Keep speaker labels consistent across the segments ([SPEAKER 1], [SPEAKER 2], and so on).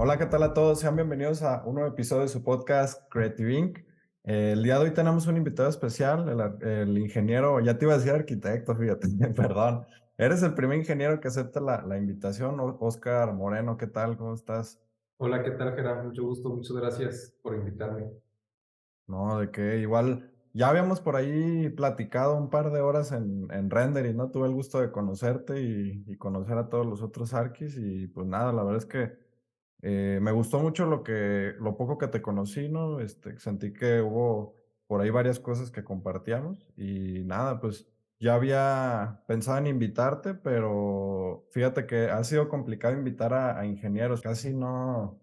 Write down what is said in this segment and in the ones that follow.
[SPEAKER 1] Hola, ¿qué tal a todos? Sean bienvenidos a un nuevo episodio de su podcast Creative Inc. El día de hoy tenemos un invitado especial, el ingeniero, ya te iba a decir arquitecto, fíjate, perdón. Eres el primer ingeniero que acepta la invitación, Oscar Moreno, ¿qué tal? ¿Cómo estás?
[SPEAKER 2] Hola, ¿qué tal, Gerard? Mucho gusto, muchas gracias por invitarme.
[SPEAKER 1] No, de que igual ya habíamos por ahí platicado un par de horas en Rendering, ¿no? Tuve el gusto de conocerte y conocer a todos los otros arquis y pues nada, la verdad es que me gustó mucho lo poco que te conocí, ¿no? Sentí que hubo por ahí varias cosas que compartíamos y nada, pues ya había pensado en invitarte, pero fíjate que ha sido complicado invitar a ingenieros, casi no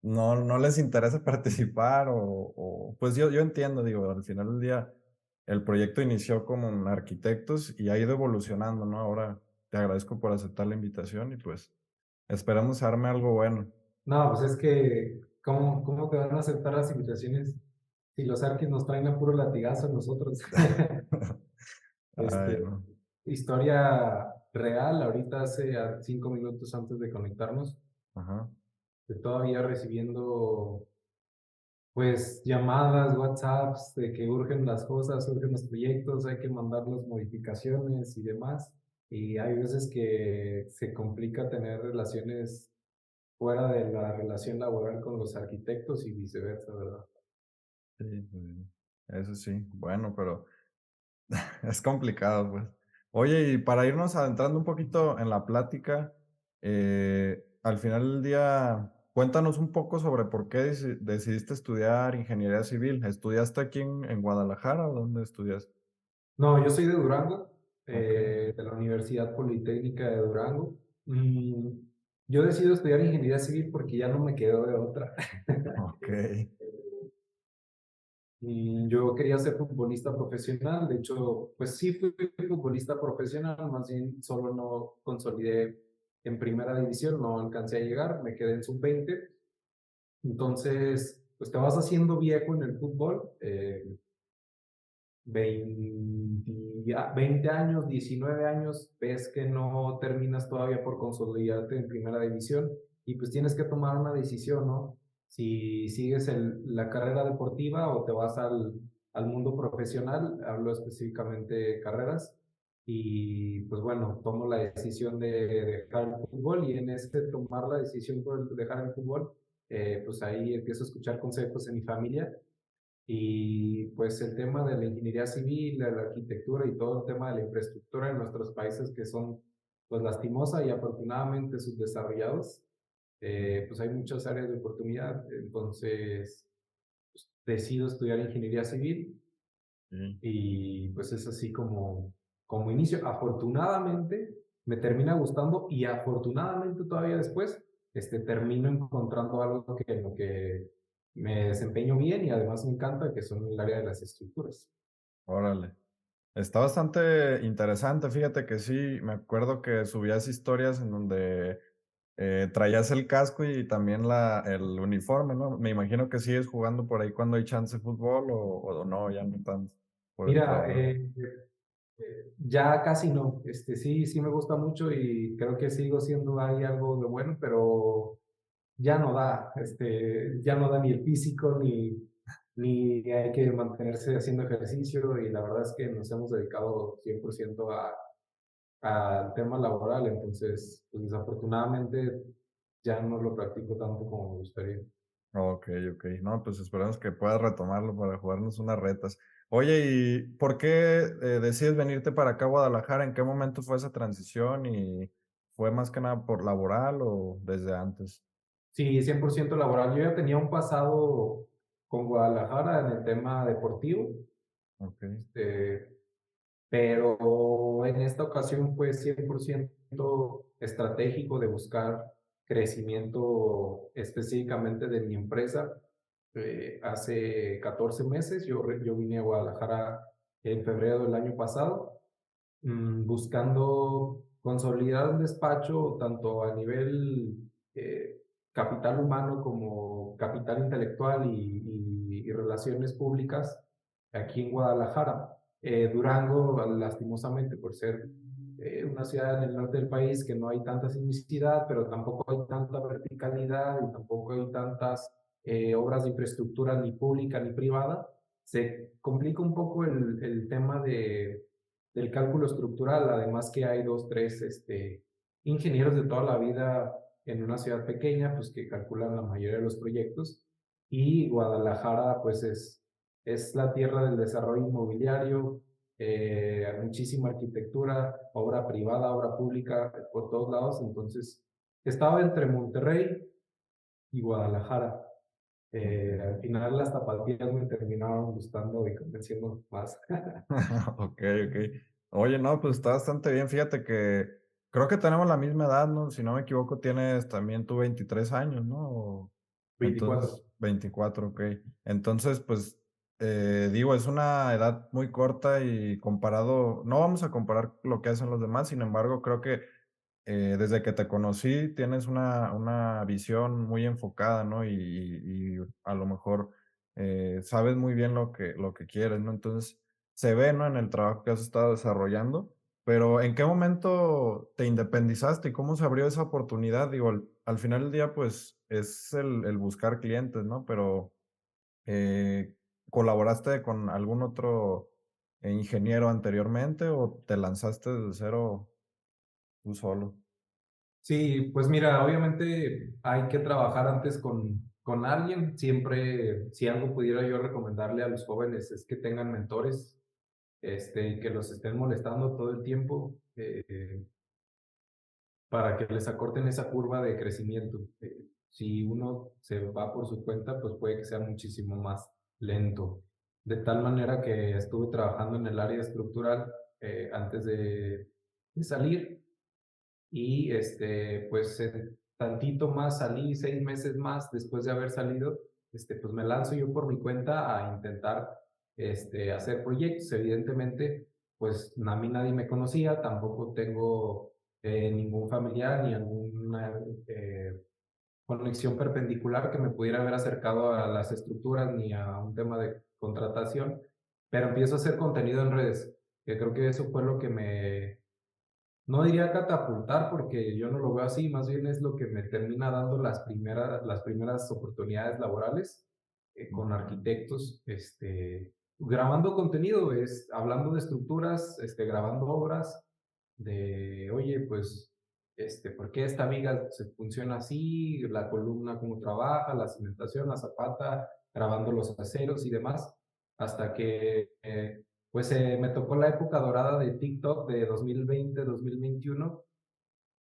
[SPEAKER 1] les interesa participar pues yo entiendo, digo, al final del día el proyecto inició como arquitectos y ha ido evolucionando, ¿no? Ahora te agradezco por aceptar la invitación y pues esperamos arme algo bueno.
[SPEAKER 2] No, pues es que, ¿cómo te van a aceptar las invitaciones si los arquis nos traen a puro latigazo a nosotros?
[SPEAKER 1] Ay,
[SPEAKER 2] Este,
[SPEAKER 1] no.
[SPEAKER 2] historia real, ahorita hace 5 minutos antes de conectarnos,
[SPEAKER 1] Ajá.
[SPEAKER 2] todavía recibiendo pues llamadas, WhatsApps de que urgen las cosas, urgen los proyectos, hay que mandar las modificaciones y demás. Y hay veces que se complica tener relaciones fuera de la relación laboral con los arquitectos y viceversa, ¿verdad?
[SPEAKER 1] Sí, pues sí. Eso sí. Bueno, pero es complicado, pues. Oye, y para irnos adentrando un poquito en la plática, al final del día, cuéntanos un poco sobre por qué decidiste estudiar ingeniería civil. ¿Estudiaste aquí en Guadalajara o dónde estudiaste?
[SPEAKER 2] No, yo soy de Durango,
[SPEAKER 1] Ok,
[SPEAKER 2] de la Universidad Politécnica de Durango. Yo decido estudiar ingeniería civil porque ya no me quedo de otra.
[SPEAKER 1] ok.
[SPEAKER 2] Yo quería ser futbolista profesional, de hecho, pues sí fui futbolista profesional, más bien solo no consolidé en primera división, no alcancé a llegar, me quedé en sub-20. Entonces, pues te vas haciendo viejo en el fútbol, 20 años, 19 años, ves que no terminas todavía por consolidarte en primera división y pues tienes que tomar una decisión, ¿no? Si sigues la carrera deportiva o te vas al mundo profesional, hablo específicamente de carreras, y pues bueno, tomo la decisión de dejar el fútbol y en este tomar la decisión por dejar el fútbol, pues ahí empiezo a escuchar consejos en mi familia y pues el tema de la ingeniería civil, de la arquitectura y todo el tema de la infraestructura en nuestros países que son pues lastimosa y afortunadamente subdesarrollados, pues hay muchas áreas de oportunidad. Entonces decido estudiar ingeniería civil
[SPEAKER 1] Sí.
[SPEAKER 2] y pues es así como inicio. Afortunadamente me termina gustando y afortunadamente todavía después termino encontrando algo que, en lo que me desempeño bien y además me encanta, que son el área de las estructuras.
[SPEAKER 1] Órale. Está bastante interesante, fíjate que sí, me acuerdo que subías historias en donde traías el casco y también el uniforme, ¿no? Me imagino que sigues jugando por ahí cuando hay chance de fútbol o no, ya no tanto por el
[SPEAKER 2] Mira,
[SPEAKER 1] trabajo.
[SPEAKER 2] ya casi no, sí, sí me gusta mucho y creo que sigo siendo ahí algo de bueno, pero ya no da, ya no da ni el físico, ni hay que mantenerse haciendo ejercicio y la verdad es que nos hemos dedicado 100% al tema laboral, entonces pues, desafortunadamente ya no lo practico tanto como me gustaría.
[SPEAKER 1] Ok, ok. No, pues esperamos que puedas retomarlo para jugarnos unas retas. Oye, ¿y por qué decides venirte para acá a Guadalajara? ¿En qué momento fue esa transición? ¿Y fue más que nada por laboral o desde antes?
[SPEAKER 2] Sí, 100% laboral. Yo ya tenía un pasado con Guadalajara en el tema deportivo,
[SPEAKER 1] Ok,
[SPEAKER 2] este, pero en esta ocasión fue 100% estratégico de buscar crecimiento específicamente de mi empresa. Hace 14 meses yo vine a Guadalajara en febrero del año pasado, buscando consolidar un despacho tanto a nivel capital humano como capital intelectual y relaciones públicas aquí en Guadalajara. Durango, lastimosamente, por ser una ciudad en el norte del país que no hay tanta sismicidad, pero tampoco hay tanta verticalidad y tampoco hay tantas obras de infraestructura ni pública ni privada, se complica un poco el tema del cálculo estructural, además que hay dos, tres ingenieros de toda la vida en una ciudad pequeña, pues que calculan la mayoría de los proyectos, y Guadalajara pues es la tierra del desarrollo inmobiliario, muchísima arquitectura, obra privada, obra pública, por todos lados. Entonces, estaba entre Monterrey y Guadalajara.
[SPEAKER 1] Ok.
[SPEAKER 2] Al final las tapatías me terminaron gustando y convenciendo más.
[SPEAKER 1] Ok, ok. Oye, no, pues está bastante bien. Fíjate que creo que tenemos la misma edad, ¿no? Si no me equivoco, tienes también tú 23 años, ¿no? Entonces,
[SPEAKER 2] 24.
[SPEAKER 1] 24, ok. Entonces, pues, digo, es una edad muy corta y comparado, no vamos a comparar lo que hacen los demás, sin embargo, creo que desde que te conocí tienes una visión muy enfocada, ¿no? Y a lo mejor sabes muy bien lo que quieres, ¿no? Entonces, se ve, ¿no? En el trabajo que has estado desarrollando, pero ¿en qué momento te independizaste y cómo se abrió esa oportunidad? Digo, al final del día, pues es el buscar clientes, ¿no? Pero eh, ¿colaboraste con algún otro ingeniero anteriormente o te lanzaste desde cero tú solo?
[SPEAKER 2] Sí, pues mira, obviamente hay que trabajar antes con alguien. Siempre, si algo pudiera yo recomendarle a los jóvenes es que tengan mentores, que los estén molestando todo el tiempo, para que les acorten esa curva de crecimiento. Si uno se va por su cuenta, pues puede que sea muchísimo más lento. De tal manera que estuve trabajando en el área estructural antes de salir y pues tantito más salí, 6 meses más después de haber salido, pues me lanzo yo por mi cuenta a intentar hacer proyectos. Evidentemente, pues a mí nadie me conocía, tampoco tengo ningún familiar ni alguna conexión perpendicular que me pudiera haber acercado a las estructuras ni a un tema de contratación, pero empiezo a hacer contenido en redes, que creo que eso fue lo que no diría catapultar porque yo no lo veo así, más bien es lo que me termina dando las primeras oportunidades laborales con arquitectos, grabando contenido, hablando de estructuras, grabando obras, de, oye, pues, ¿por qué esta viga se funciona así? La columna, cómo trabaja, la cimentación, la zapata, grabando los aceros y demás, hasta que pues me tocó la época dorada de TikTok de 2020, 2021,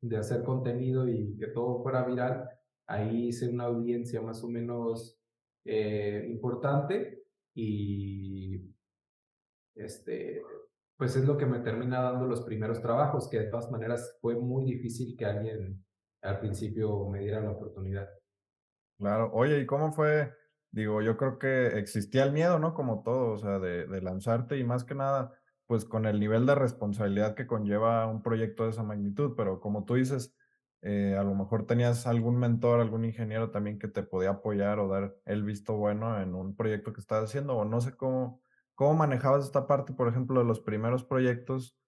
[SPEAKER 2] de hacer contenido y que todo fuera viral. Ahí hice una audiencia más o menos importante y este, pues es lo que me termina dando los primeros trabajos, que de todas maneras fue muy difícil que alguien al principio me diera la oportunidad.
[SPEAKER 1] Claro. Oye, ¿y cómo fue? Digo, yo creo que existía el miedo, ¿no? Como todo, o sea, de lanzarte y más que nada, pues con el nivel de responsabilidad que conlleva un proyecto de esa magnitud, pero como tú dices, a lo mejor tenías algún mentor, algún ingeniero también que te podía apoyar o dar el visto bueno en un proyecto que estabas haciendo, o no sé cómo manejabas esta parte, por ejemplo, de los primeros proyectos.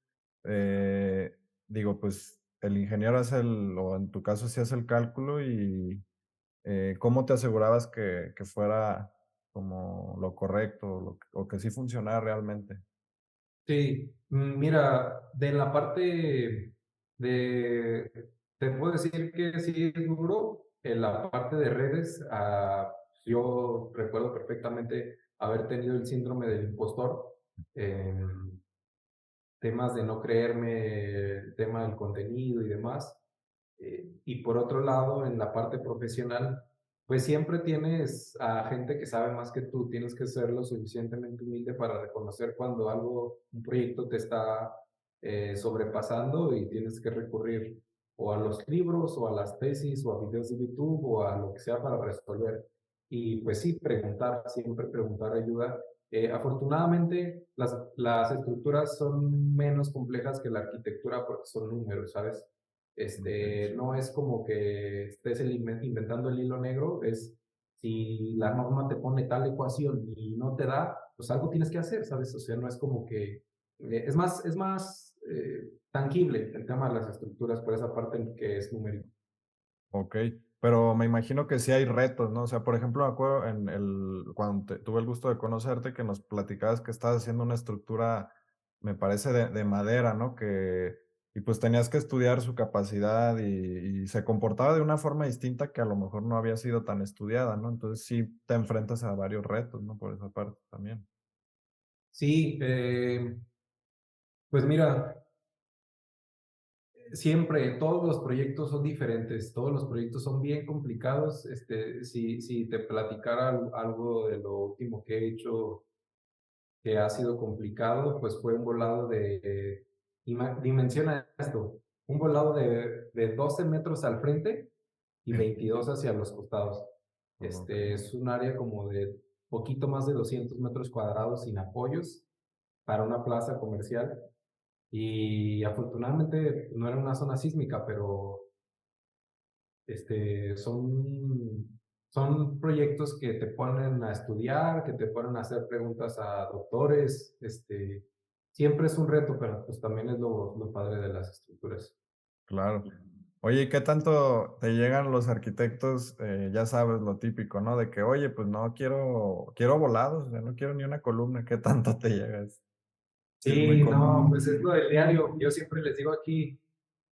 [SPEAKER 1] eh, Digo, pues el ingeniero hace o en tu caso sí hace el cálculo y ¿cómo te asegurabas que fuera como lo correcto, o que sí funcionara realmente?
[SPEAKER 2] Sí, mira, de la parte de, te puedo decir que sí es duro, en la parte de redes, yo recuerdo perfectamente haber tenido el síndrome del impostor, en temas de no creerme, el tema del contenido y demás. Y por otro lado, en la parte profesional, pues siempre tienes a gente que sabe más que tú, tienes que ser lo suficientemente humilde para reconocer cuando un proyecto te está sobrepasando y tienes que recurrir o a los libros o a las tesis o a videos de YouTube o a lo que sea para resolver. Y pues sí, preguntar, siempre preguntar ayuda. Afortunadamente, las estructuras son menos complejas que la arquitectura porque son números, ¿sabes?
[SPEAKER 1] Okey, sí.
[SPEAKER 2] No es como que estés inventando el hilo negro, es si la norma te pone tal ecuación y no te da, pues algo tienes que hacer, ¿sabes? O sea, no es como que, es más tangible el tema de las estructuras por esa parte en que es numérico.
[SPEAKER 1] Okey, pero me imagino que sí hay retos, ¿no? O sea, por ejemplo, me acuerdo en el cuando tuve el gusto de conocerte, que nos platicabas que estabas haciendo una estructura, me parece, de madera, ¿no? Y pues tenías que estudiar su capacidad y se comportaba de una forma distinta que a lo mejor no había sido tan estudiada, ¿no? Entonces sí te enfrentas a varios retos, ¿no? Por esa parte también.
[SPEAKER 2] Sí, pues mira, siempre todos los proyectos son diferentes, todos los proyectos son bien complicados. Si te platicara algo de lo último que he hecho que ha sido complicado, pues fue un volado dimensiona esto, un volado de 12 metros al frente y 22 hacia los costados.
[SPEAKER 1] Okey.
[SPEAKER 2] Es un área como de poquito más de 200 metros cuadrados sin apoyos para una plaza comercial. Y afortunadamente no era una zona sísmica, pero son proyectos que te ponen a estudiar, que te ponen a hacer preguntas a doctores. Siempre es un reto, pero pues también es lo padre de las estructuras.
[SPEAKER 1] Claro. Oye, ¿y qué tanto te llegan los arquitectos? Ya sabes, lo típico, ¿no? De que, oye, pues no quiero volados, o sea, no quiero ni una columna. ¿Qué tanto te llegas? Sí, es muy
[SPEAKER 2] Sí, no,
[SPEAKER 1] común.
[SPEAKER 2] pues es lo del diario. Yo siempre les digo aquí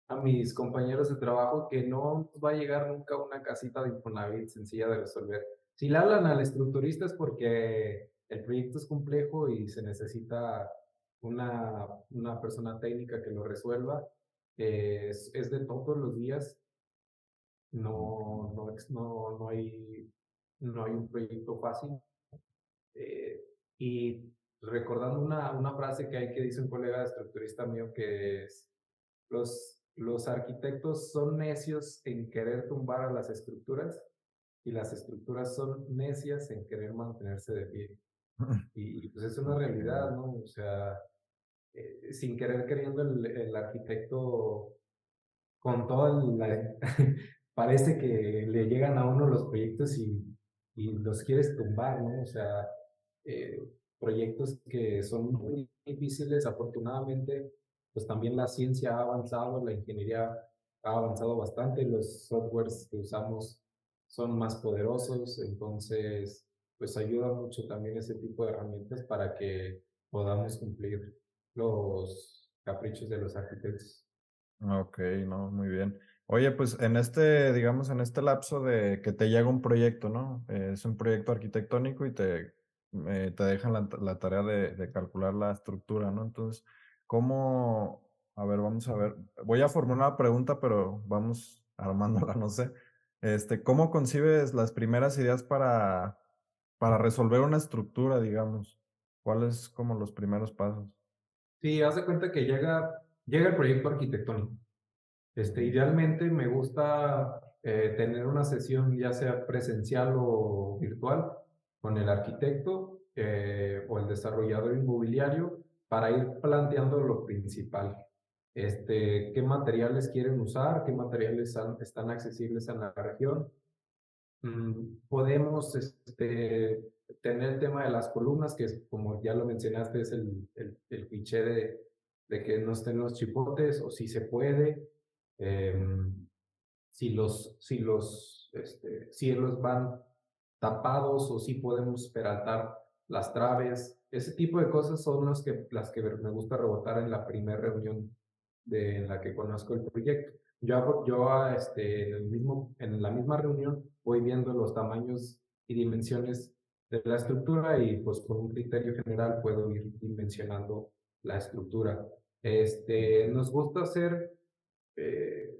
[SPEAKER 2] a mis compañeros de trabajo que no nos va a llegar nunca una casita de Infonavit sencilla de resolver. Si le hablan al estructurista es porque el proyecto es complejo y se necesita una persona técnica que lo resuelva. Es de todos los días, no hay un proyecto fácil. Eh, y recordando una frase que hay que dice un colega estructurista mío que es, los arquitectos son necios en querer tumbar a las estructuras y las estructuras son necias en querer mantenerse de pie. Y pues es una realidad,
[SPEAKER 1] Okey.
[SPEAKER 2] ¿no? O sea, sin querer queriendo el arquitecto con toda la... parece que le llegan a uno los proyectos y los quieres tumbar, ¿no? O sea, eh, proyectos que son muy difíciles, afortunadamente, pues también la ciencia ha avanzado, la ingeniería ha avanzado bastante, los softwares que usamos son más poderosos, entonces, pues ayuda mucho también ese tipo de herramientas para que podamos cumplir los caprichos de los arquitectos.
[SPEAKER 1] Okey, no, muy bien. Oye, pues en este, digamos, en este lapso de que te llega un proyecto, ¿no? Es un proyecto arquitectónico y te dejan la tarea de calcular la estructura, ¿no? Entonces, ¿cómo? A ver, vamos a ver. Voy a formular una pregunta, pero vamos armándola, no sé. ¿Cómo concibes las primeras ideas para resolver una estructura, digamos? ¿Cuáles como los primeros pasos?
[SPEAKER 2] Sí, haz de cuenta que llega el proyecto arquitectónico.
[SPEAKER 1] Ujú.
[SPEAKER 2] Idealmente me gusta tener una sesión ya sea presencial o virtual con el arquitecto o el desarrollador inmobiliario para ir planteando lo principal. ¿Qué materiales quieren usar? ¿Qué materiales están accesibles en la región? Podemos tener el tema de las columnas, que es, como ya lo mencionaste, es el cliché de que no estén los chipotes, o si se puede. em, si los cielos van tapados o si podemos peraltar las traves. Ese tipo de cosas son las que me gusta rebotar en la primera reunión en la que conozco el proyecto. En la misma reunión voy viendo los tamaños y dimensiones de la estructura y pues con un criterio general puedo ir dimensionando la estructura. Nos gusta hacer eh,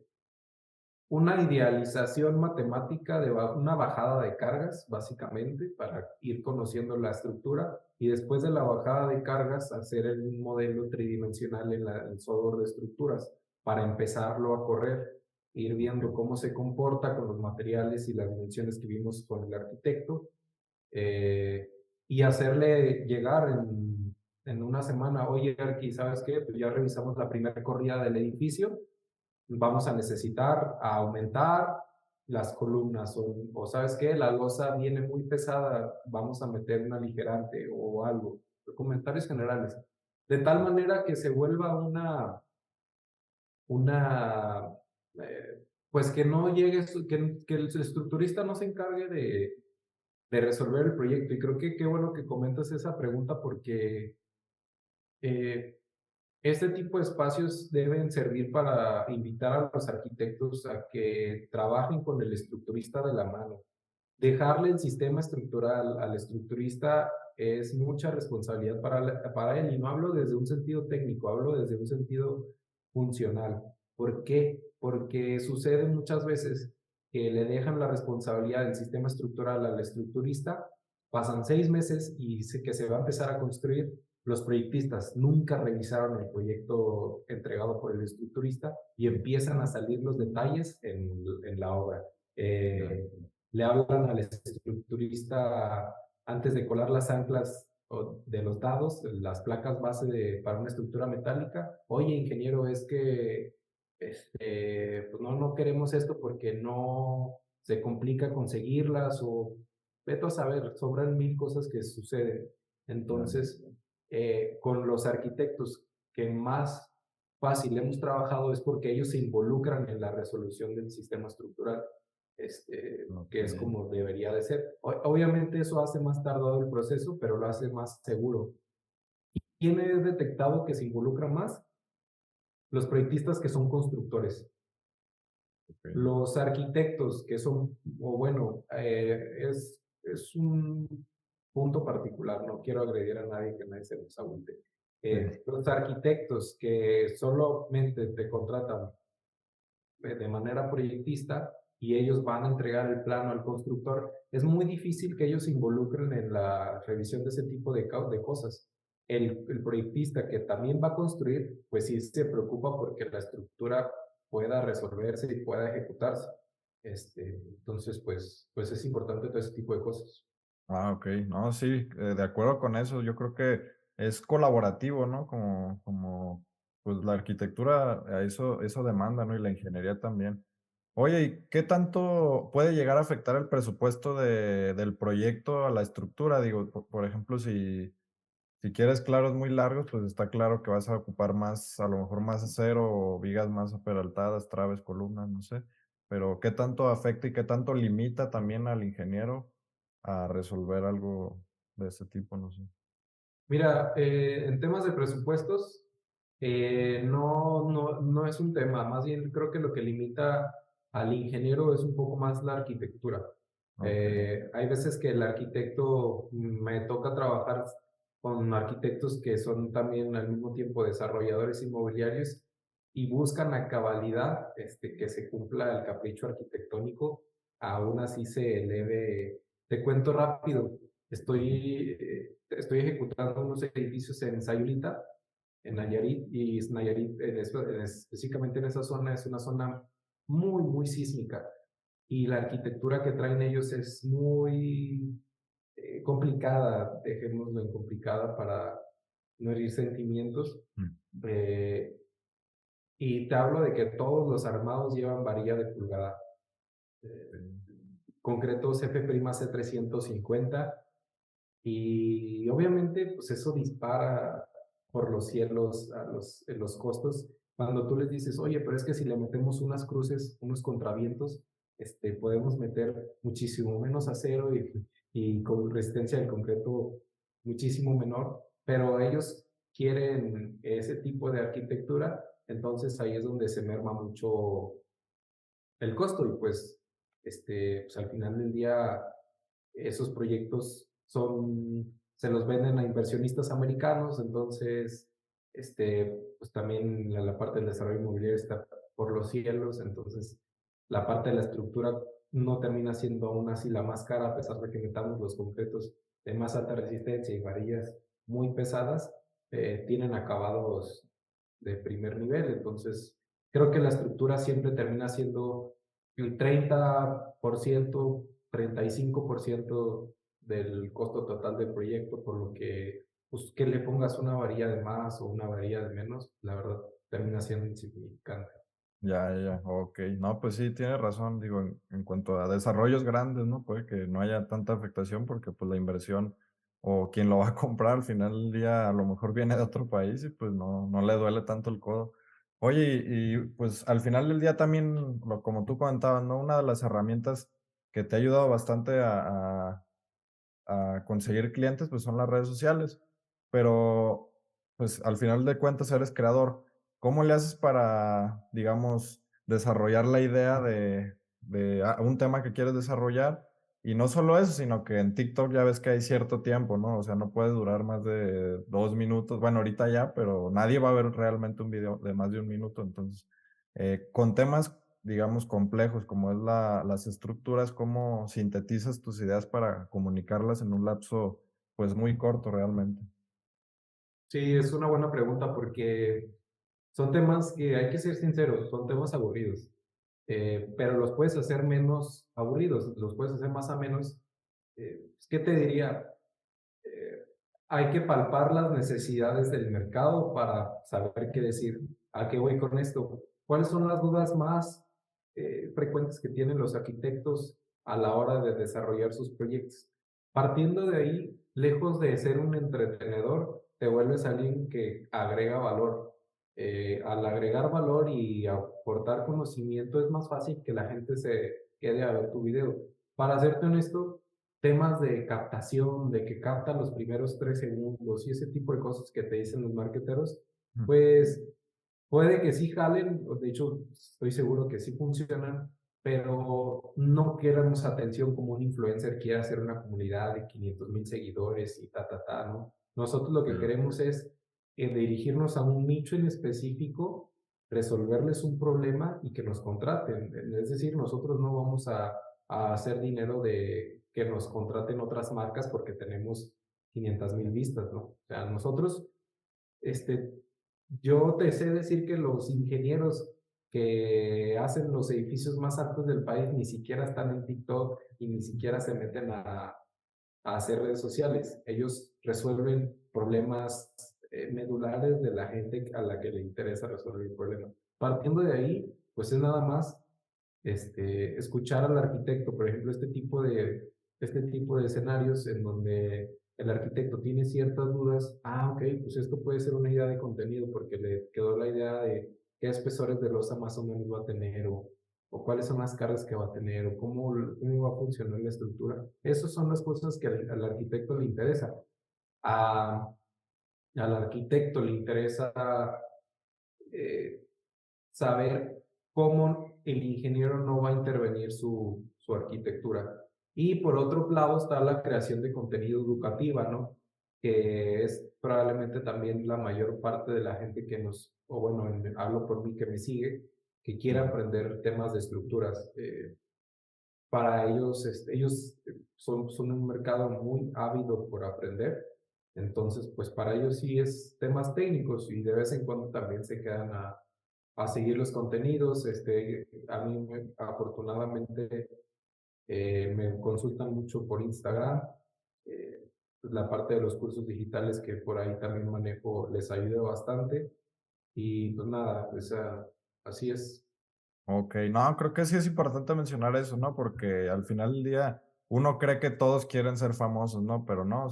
[SPEAKER 2] una idealización matemática de una bajada de cargas, básicamente, para ir conociendo la estructura y después de la bajada de cargas hacer un modelo tridimensional en el software de estructuras para empezarlo a correr, ir viendo
[SPEAKER 1] Okey.
[SPEAKER 2] cómo se comporta con los materiales y las dimensiones que vimos con el arquitecto eh, y hacerle llegar en una semana, oye, Arqui, ¿sabes qué? Pues ya revisamos la primera corrida del edificio, vamos a necesitar aumentar las columnas o sabes qué, la losa viene muy pesada, vamos a meter un aligerante o algo, comentarios generales, de tal manera que se vuelva una, pues que no llegue, que el estructurista no se encargue de resolver el proyecto. Y creo que qué bueno que comentas esa pregunta porque eh, este tipo de espacios deben servir para invitar a los arquitectos a que trabajen con el estructurista de la mano. Dejarle el sistema estructural al estructurista es mucha responsabilidad para él, y no hablo desde un sentido técnico, hablo desde un sentido funcional. ¿Por qué? Porque sucede muchas veces que le dejan la responsabilidad del sistema estructural al estructurista, pasan 6 meses y dice que se va a empezar a construir. Los proyectistas nunca revisaron el proyecto entregado por el estructurista y empiezan a salir los detalles en la obra.
[SPEAKER 1] Ya,
[SPEAKER 2] Le hablan al estructurista antes de colar las anclas de los dados, las placas base para una estructura metálica. Oye, ingeniero, es que pues no queremos esto porque no se complica conseguirlas, o vete a saber, sobran mil cosas que suceden.
[SPEAKER 1] ya,
[SPEAKER 2] Entonces, con los arquitectos que más fácil hemos trabajado es porque ellos se involucran en la resolución del sistema estructural, que es
[SPEAKER 1] okey,
[SPEAKER 2] como debería de ser. Obviamente eso hace más tardado el proceso, pero lo hace más seguro. ¿Quién es detectado que se involucra más? Los proyectistas que son constructores.
[SPEAKER 1] okey.
[SPEAKER 2] Los arquitectos que son, o bueno, es un punto particular, no quiero agredir a nadie, que nadie se nos agüite.
[SPEAKER 1] Sí,
[SPEAKER 2] Los arquitectos que solamente te contratan de manera proyectista y ellos van a entregar el plano al constructor, es muy difícil que ellos se involucren en la revisión de ese tipo de cosas. El proyectista que también va a construir, pues sí se preocupa porque la estructura pueda resolverse y pueda ejecutarse. Entonces, pues es importante todo ese tipo de cosas.
[SPEAKER 1] okey. No, sí, de acuerdo con eso. Yo creo que es colaborativo, ¿no? Como, pues, la arquitectura a eso demanda, ¿no? Y la ingeniería también. Oye, ¿y qué tanto puede llegar a afectar el presupuesto del proyecto a la estructura? Digo, por ejemplo, si quieres claros muy largos, pues está claro que vas a ocupar más, a lo mejor más acero o vigas más peraltadas, traves, columnas, no sé. Pero ¿qué tanto afecta y qué tanto limita también al ingeniero a resolver algo de ese tipo? No sé.
[SPEAKER 2] Mira, en temas de presupuestos, no es un tema, más bien creo que lo que limita al ingeniero es un poco más la arquitectura.
[SPEAKER 1] Okey.
[SPEAKER 2] Hay veces que el arquitecto, me toca trabajar con arquitectos que son también al mismo tiempo desarrolladores inmobiliarios y buscan a cabalidad, que se cumpla el capricho arquitectónico, aún así se eleve. Te cuento rápido,
[SPEAKER 1] Ujú.
[SPEAKER 2] estoy ejecutando unos edificios en Sayulita, en Nayarit, y Nayarit, específicamente en esa zona, es una zona muy, muy sísmica, y la arquitectura que traen ellos es muy complicada, dejémoslo en complicada para no herir sentimientos.
[SPEAKER 1] Mm.
[SPEAKER 2] eh, y te hablo de que todos los armados llevan varilla de pulgada. eh,
[SPEAKER 1] Okey.
[SPEAKER 2] Concretos C350. Y obviamente, pues eso dispara por los cielos a los costos. Cuando tú les dices, oye, pero es que si le metemos unas cruces, unos contravientos, podemos meter muchísimo menos acero y con resistencia del concreto muchísimo menor, pero ellos quieren ese tipo de arquitectura, entonces ahí es donde se merma mucho el costo, y pues al final del día esos proyectos se los venden a inversionistas americanos. Entonces, pues también la parte del desarrollo inmobiliario está por los cielos. Entonces, la parte de la estructura no termina siendo aún así la más cara, a pesar de que metamos los concretos de más alta resistencia y varillas muy pesadas, tienen acabados de primer nivel. Entonces, creo que la estructura siempre termina siendo el 30%, 35% del costo total del proyecto, por lo que, pues, que le pongas una varilla de más o una varilla de menos, la verdad, termina siendo insignificante.
[SPEAKER 1] Ya, ya, ya, okey. No, pues sí, tienes razón, digo, en cuanto a desarrollos grandes, ¿no? Puede que no haya tanta afectación porque, pues, la inversión o quien lo va a comprar al final del día a lo mejor viene de otro país y, pues, no le duele tanto el codo. Oye, pues al final del día también, como tú comentabas, ¿no? Una de las herramientas que te ha ayudado bastante a conseguir clientes, pues son las redes sociales. Pero, pues al final de cuentas eres creador. ¿Cómo le haces para, digamos, desarrollar la idea de un tema que quieres desarrollar? Y no solo eso, sino que en TikTok ya ves que hay cierto tiempo, ¿no? O sea, no puede durar más de 2 minutos. Bueno, ahorita ya, pero nadie va a ver realmente un video de más de 1 minuto. Entonces, con temas, digamos, complejos como es las estructuras, ¿cómo sintetizas tus ideas para comunicarlas en un lapso, pues, muy corto realmente?
[SPEAKER 2] Sí, es una buena pregunta porque son temas que hay que ser sinceros, son temas aburridos, pero los puedes hacer menos aburridos, los puedes hacer más amenos. ¿Qué te diría? Eh, Hay que palpar las necesidades del mercado para saber qué decir. ¿A qué voy con esto? ¿Cuáles son las dudas más frecuentes que tienen los arquitectos a la hora de desarrollar sus proyectos? Partiendo de ahí, lejos de ser un entretenedor, te vuelves alguien que agrega valor. Al agregar valor y aportar conocimiento, es más fácil que la gente se quede a ver tu video. Para serte honesto, temas de captación, de que capta los primeros 3 segundos y ese tipo de cosas que te dicen los marketeros,
[SPEAKER 1] Mm,
[SPEAKER 2] pues puede que sí jalen, de hecho estoy seguro que sí funcionan, pero no queremos atención como un influencer quiere hacer una comunidad de 500,000 seguidores y ¿no? Nosotros lo que
[SPEAKER 1] sí,
[SPEAKER 2] queremos es dirigirnos a un nicho en específico, resolverles un problema y que nos contraten. Es decir, nosotros no vamos a hacer dinero de que nos contraten otras marcas porque tenemos 500,000 vistas, ¿no? O sea, nosotros este, yo te sé decir que los ingenieros que hacen los edificios más altos del país ni siquiera están en TikTok y ni siquiera se meten a hacer redes sociales. Ellos resuelven problemas medulares de la gente a la que le interesa resolver el problema. Partiendo de ahí, pues es nada más escuchar al arquitecto, por ejemplo, este tipo de escenarios en donde el arquitecto tiene ciertas dudas, ok, pues esto puede ser una idea de contenido porque le quedó la idea de qué espesores de losa más o menos va a tener o cuáles son las cargas que va a tener o cómo va a funcionar la estructura. Esas son las cosas que al arquitecto le interesa. A, Al arquitecto le interesa eh, saber cómo el ingeniero no va a intervenir su arquitectura. Y por otro lado está la creación de contenido educativa, ¿no? Que es probablemente también la mayor parte de la gente que o bueno, hablo por mí que me sigue, que quiere
[SPEAKER 1] ujú.
[SPEAKER 2] aprender temas de estructuras. Para ellos, ellos son un mercado muy ávido por aprender. Entonces, pues para ellos sí es temas técnicos y de vez en cuando también se quedan a seguir los contenidos. A mí afortunadamente me consultan mucho por Instagram. Pues, la parte de los cursos digitales que por ahí también manejo les ayuda bastante. Y pues nada, así es.
[SPEAKER 1] Okey, no, creo que sí es importante mencionar eso, ¿no? Porque al final del día uno cree que todos quieren ser famosos, ¿no? Pero no, o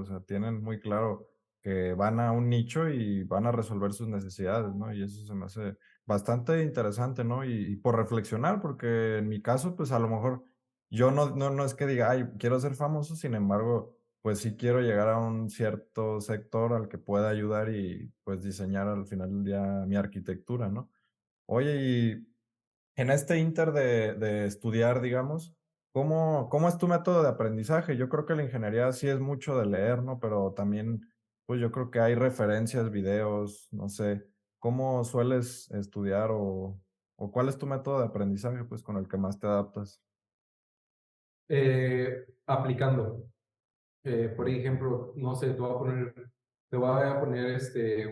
[SPEAKER 1] sea, tienen muy claro que van a un nicho y van a resolver sus necesidades, ¿no? Y eso se me hace bastante interesante, ¿no? Y por reflexionar, porque en mi caso, pues, a lo mejor yo no es que diga: "Ay, quiero ser famoso", sin embargo, pues, sí quiero llegar a un cierto sector al que pueda ayudar y, pues, diseñar al final del día mi arquitectura, ¿no? Oye, y en este inter de estudiar, digamos, ¿cómo es tu método de aprendizaje? Yo creo que la ingeniería sí es mucho de leer, ¿no? Pero también, pues, yo creo que hay referencias, videos, no sé, ¿cómo sueles estudiar o cuál es tu método de aprendizaje, pues, con el que más te adaptas?
[SPEAKER 2] Aplicando. Por ejemplo, no sé, te voy a poner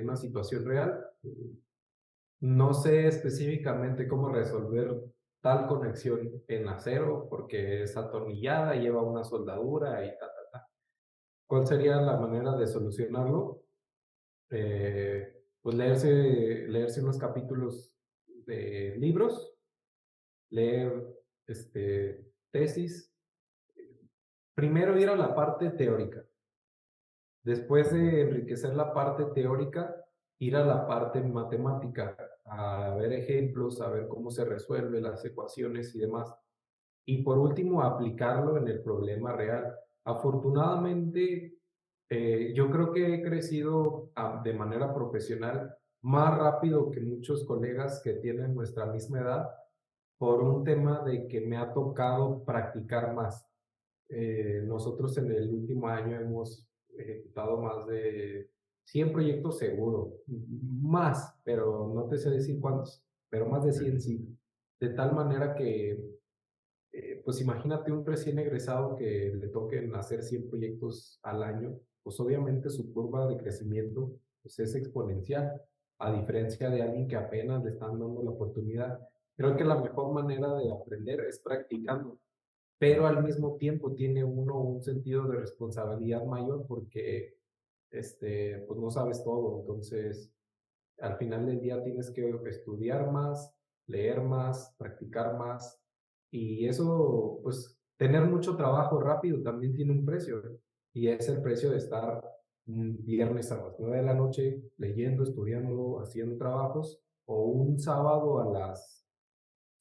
[SPEAKER 2] una situación real. No sé específicamente cómo resolver tal conexión en acero porque es atornillada, lleva una soldadura y ta, ta, ta. ¿Cuál sería la manera de solucionarlo? Pues leerse unos capítulos de libros, leer tesis. Primero ir a la parte teórica. Después de enriquecer la parte teórica, ir a la parte matemática. a ver ejemplos, a ver cómo se resuelven las ecuaciones y demás. Y por último, aplicarlo en el problema real. Afortunadamente, yo creo que he crecido de manera profesional más rápido que muchos colegas que tienen nuestra misma edad por un tema de que me ha tocado practicar más. Nosotros en el último año hemos ejecutado más de 100 proyectos seguro, más, pero no te sé decir cuántos, pero más de 100
[SPEAKER 1] Ok.
[SPEAKER 2] sí. De tal manera que pues imagínate un recién egresado que le toquen hacer 100 proyectos al año, pues obviamente su curva de crecimiento pues es exponencial, a diferencia de alguien que apenas le están dando la oportunidad. Creo que la mejor manera de aprender es practicando, pero al mismo tiempo tiene uno un sentido de responsabilidad mayor porque pues no sabes todo, entonces al final del día tienes que estudiar más, leer más, practicar más y eso, pues tener mucho trabajo rápido también tiene un precio y es el precio de estar un viernes a las 9 de la noche leyendo, estudiando, haciendo trabajos o un sábado a las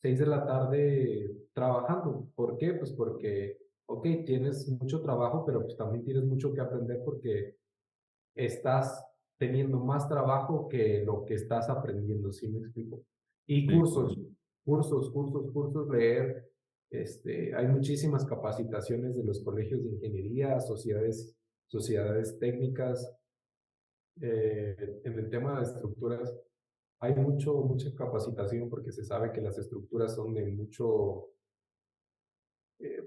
[SPEAKER 2] 6 de la tarde trabajando. ¿Por qué? Pues porque, ok, tienes mucho trabajo, pero pues también tienes mucho que aprender porque estás teniendo más trabajo que lo que estás aprendiendo, ¿sí me explico? Y
[SPEAKER 1] Sí,
[SPEAKER 2] cursos,
[SPEAKER 1] claro.
[SPEAKER 2] cursos, leer. Hay muchísimas capacitaciones de los colegios de ingeniería, sociedades técnicas. En el tema de estructuras, hay mucha capacitación porque se sabe que las estructuras son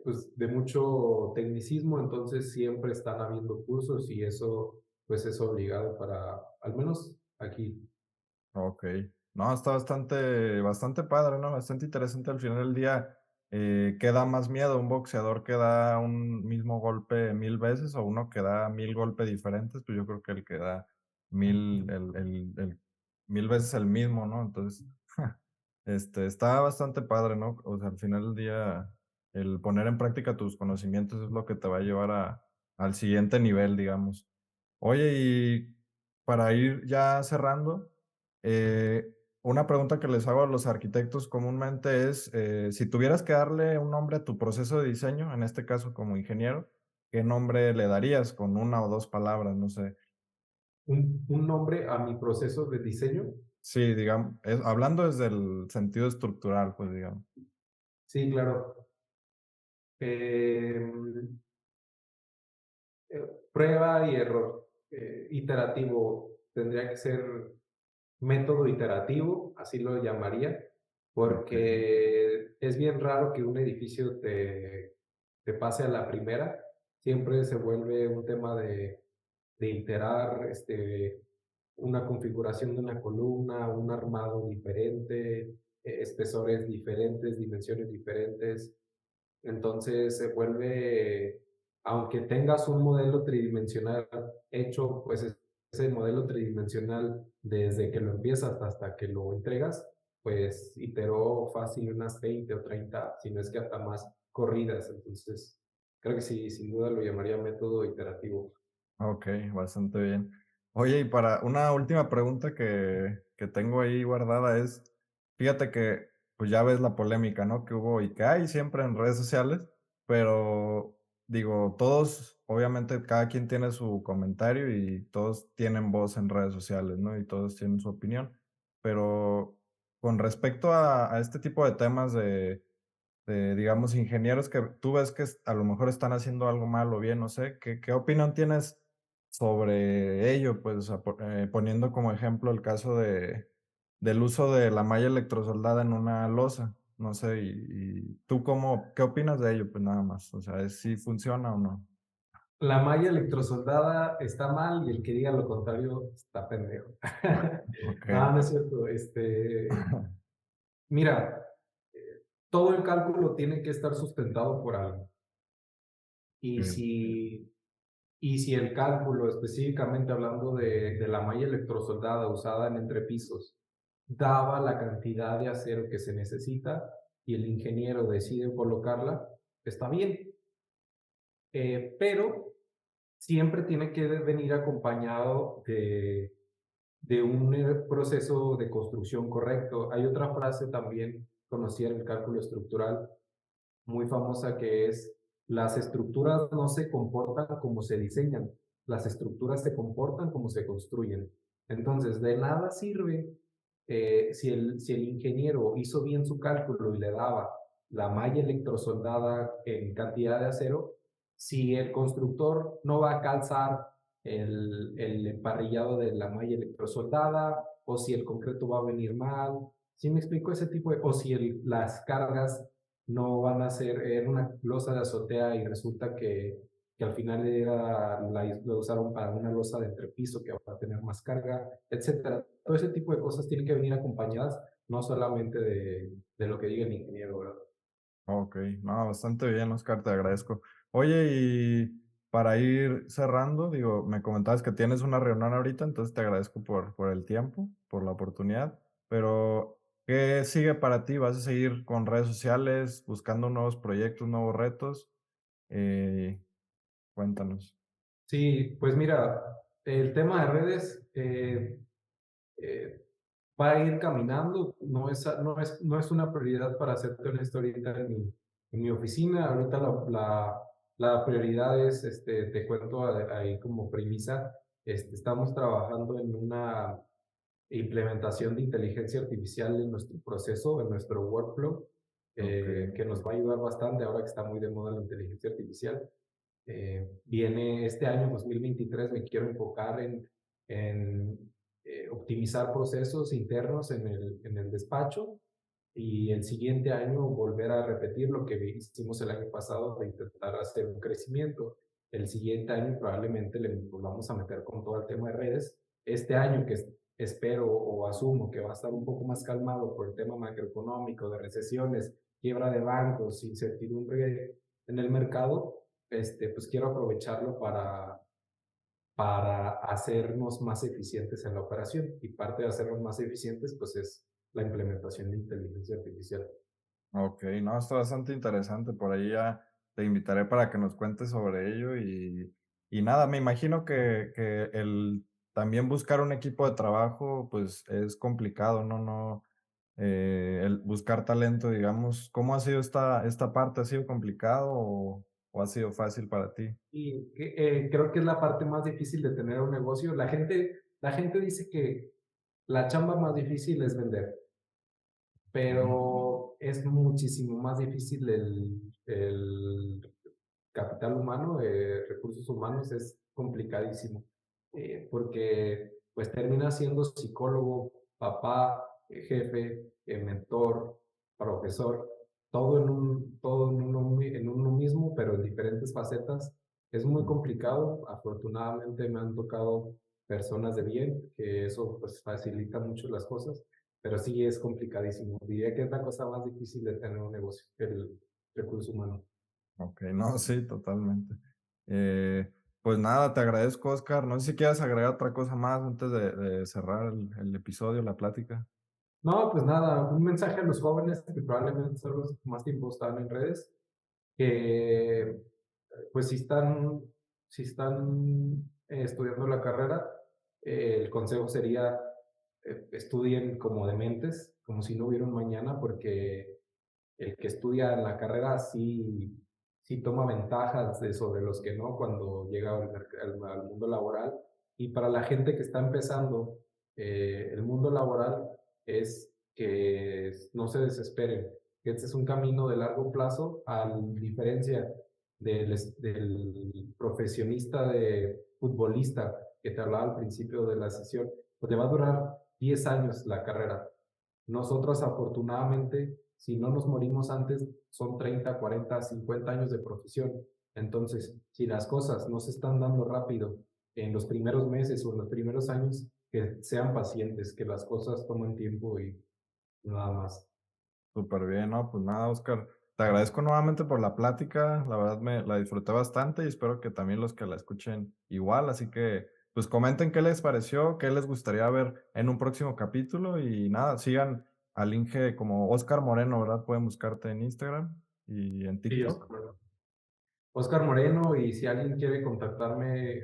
[SPEAKER 2] pues de mucho tecnicismo, entonces siempre están habiendo cursos y eso pues es obligado para, al menos aquí.
[SPEAKER 1] Ok. No, está bastante padre, ¿no? Bastante interesante. Al final del día, ¿qué da más miedo? ¿Un boxeador que da un mismo golpe 1000 veces o uno que da 1000 golpes diferentes? Pues yo creo que el que da 1000 veces el mismo, ¿no? Entonces, está bastante padre, ¿no? O sea, al final del día, el poner en práctica tus conocimientos es lo que te va a llevar al siguiente nivel, digamos. Oye, y para ir ya cerrando, eh, una pregunta que les hago a los arquitectos comúnmente es, si tuvieras que darle un nombre a tu proceso de diseño, en este caso como ingeniero, ¿qué nombre le darías con una o dos palabras? No sé.
[SPEAKER 2] Un nombre a mi proceso de diseño.
[SPEAKER 1] Sí, digamos, hablando desde el sentido estructural, pues digamos.
[SPEAKER 2] Sí, claro. Eh, Prueba y error. Iterativo. Tendría que ser método iterativo, así lo llamaría,
[SPEAKER 1] Ok,
[SPEAKER 2] porque es bien raro que un edificio te pase a la primera. Siempre se vuelve un tema de iterar una configuración de una columna, un armado diferente, espesores diferentes, dimensiones diferentes. Entonces se vuelve, aunque tengas un modelo tridimensional hecho, pues ese modelo tridimensional desde que lo empiezas hasta que lo entregas, pues iteró fácil unas 20 o 30, si no es que hasta más corridas. Entonces, creo que sí, sin duda lo llamaría método iterativo.
[SPEAKER 1] ok, bastante bien. Oye, y para una última pregunta que tengo ahí guardada es, fíjate que pues ya ves la polémica, ¿no? Que hubo y que hay siempre en redes sociales, pero digo, todos, obviamente cada quien tiene su comentario y todos tienen voz en redes sociales, ¿no? Y todos tienen su opinión, pero con respecto a este tipo de temas digamos, ingenieros que tú ves que a lo mejor están haciendo algo mal o bien, no sé, ¿qué opinión tienes sobre ello? Pues, o sea, poniendo como ejemplo el caso del uso de la malla electrosoldada en una losa, no sé, y tú qué opinas de ello? Pues nada más, o sea, ¿es si funciona o no?
[SPEAKER 2] La malla electrosoldada está mal y el que diga lo contrario está pendejo.
[SPEAKER 1] Ok,
[SPEAKER 2] No, no es cierto. Mira, todo el cálculo tiene que estar sustentado por algo. Y
[SPEAKER 1] okey,
[SPEAKER 2] si, y si el cálculo, específicamente hablando de la malla electrosoldada usada en entrepisos, daba la cantidad de acero que se necesita y el ingeniero decide colocarla, está bien. Pero siempre tiene que venir acompañado de un proceso de construcción correcto. Hay otra frase también conocida en el cálculo estructural muy famosa que es, las estructuras no se comportan como se diseñan, las estructuras se comportan como se construyen. Entonces, de nada sirve si el ingeniero hizo bien su cálculo y le daba la malla electrosoldada en cantidad de acero, si el constructor no va a calzar el emparrillado de la malla electrosoldada, o si el concreto va a venir mal, ¿sí me explico? Ese tipo de, o si las cargas no van a ser, era una losa de azotea y resulta que al final la usaron para una losa de entrepiso que va a tener más carga, etcétera. Todo ese tipo de cosas tienen que venir acompañadas, no solamente de lo que diga el ingeniero, ¿verdad?
[SPEAKER 1] Ok, no, bastante bien, Oscar, te agradezco. Oye, y para ir cerrando, digo, me comentabas que tienes una reunión ahorita, entonces te agradezco por el tiempo, por la oportunidad, pero ¿qué sigue para ti? ¿Vas a seguir con redes sociales, buscando nuevos proyectos, nuevos retos? Eh, Cuéntanos.
[SPEAKER 2] Sí, pues mira, el tema de redes eh, va a ir caminando, no es una prioridad para serte honesto ahorita en mi oficina. Ahorita la prioridad es, te cuento ahí como premisa, estamos trabajando en una implementación de inteligencia artificial en nuestro proceso, en nuestro workflow,
[SPEAKER 1] Ok,
[SPEAKER 2] que nos va a ayudar bastante ahora que está muy de moda la inteligencia artificial. Viene este año 2023, me quiero enfocar en optimizar procesos internos en el despacho, y el siguiente año volver a repetir lo que hicimos el año pasado de intentar hacer un crecimiento. El siguiente año probablemente le volvamos a meter con todo el tema de redes. Este año que espero o asumo que va a estar un poco más calmado por el tema macroeconómico, de recesiones, quiebra de bancos, incertidumbre en el mercado, pues quiero aprovecharlo para hacernos más eficientes en la operación. Y parte de hacernos más eficientes, pues es la implementación de inteligencia artificial.
[SPEAKER 1] ok, no, está bastante interesante, por ahí ya te invitaré para que nos cuentes sobre ello y nada, me imagino que el también buscar un equipo de trabajo, pues es complicado, ¿no? No, el buscar talento, digamos, ¿cómo ha sido esta parte? ¿Ha sido complicado o ha sido fácil para ti?
[SPEAKER 2] Y creo que es la parte más difícil de tener un negocio. La gente dice que la chamba más difícil es vender,
[SPEAKER 1] Ujú.
[SPEAKER 2] pero es muchísimo más difícil el capital humano, recursos humanos, es complicadísimo, porque pues termina siendo psicólogo, papá, jefe, mentor, profesor, todo en uno mismo, pero en diferentes facetas. Es muy complicado. Afortunadamente me han tocado personas de bien, que eso pues facilita mucho las cosas, pero sí es complicadísimo. Diría que es la cosa más difícil de tener un negocio, el recurso humano.
[SPEAKER 1] Ok, no, sí, totalmente. Pues nada, te agradezco, Oscar. No sé si quieres agregar otra cosa más antes de cerrar el episodio, la plática.
[SPEAKER 2] No, pues nada, un mensaje a los jóvenes que probablemente son los que más tiempo están en redes, que pues si están estudiando la carrera, el consejo sería estudien como dementes, como si no hubiera un mañana, porque el que estudia en la carrera sí toma ventajas sobre los que no cuando llega al mundo laboral. Y para la gente que está empezando el mundo laboral, es que no se desesperen, que este es un camino de largo plazo, a diferencia del profesionista de futbolista que te hablaba al principio de la sesión, pues le va a durar 10 años la carrera. Nosotros, afortunadamente, si no nos morimos antes, son 30, 40, 50 años de profesión. Entonces, si las cosas no se están dando rápido en los primeros meses o en los primeros años, que sean pacientes, que las cosas toman tiempo y nada más.
[SPEAKER 1] Súper bien, ¿no? Pues nada, Oscar, te agradezco nuevamente por la plática, la verdad me la disfruté bastante y espero que también los que la escuchen igual, así que pues comenten qué les pareció, qué les gustaría ver en un próximo capítulo y nada, sigan al Inge como Oscar Moreno, ¿verdad? Pueden buscarte en Instagram y en
[SPEAKER 2] Sí,
[SPEAKER 1] TikTok.
[SPEAKER 2] Oscar Moreno, y si alguien quiere contactarme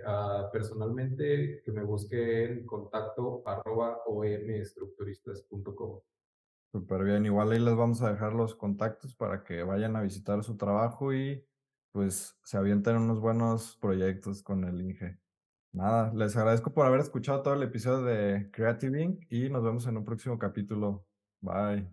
[SPEAKER 2] personalmente, que me busque en contacto @omestructuristas.com.
[SPEAKER 1] Súper bien, igual ahí les vamos a dejar los contactos para que vayan a visitar su trabajo y pues se avienten unos buenos proyectos con el Inge. Nada, les agradezco por haber escuchado todo el episodio de Creative Inc. y nos vemos en un próximo capítulo. Bye.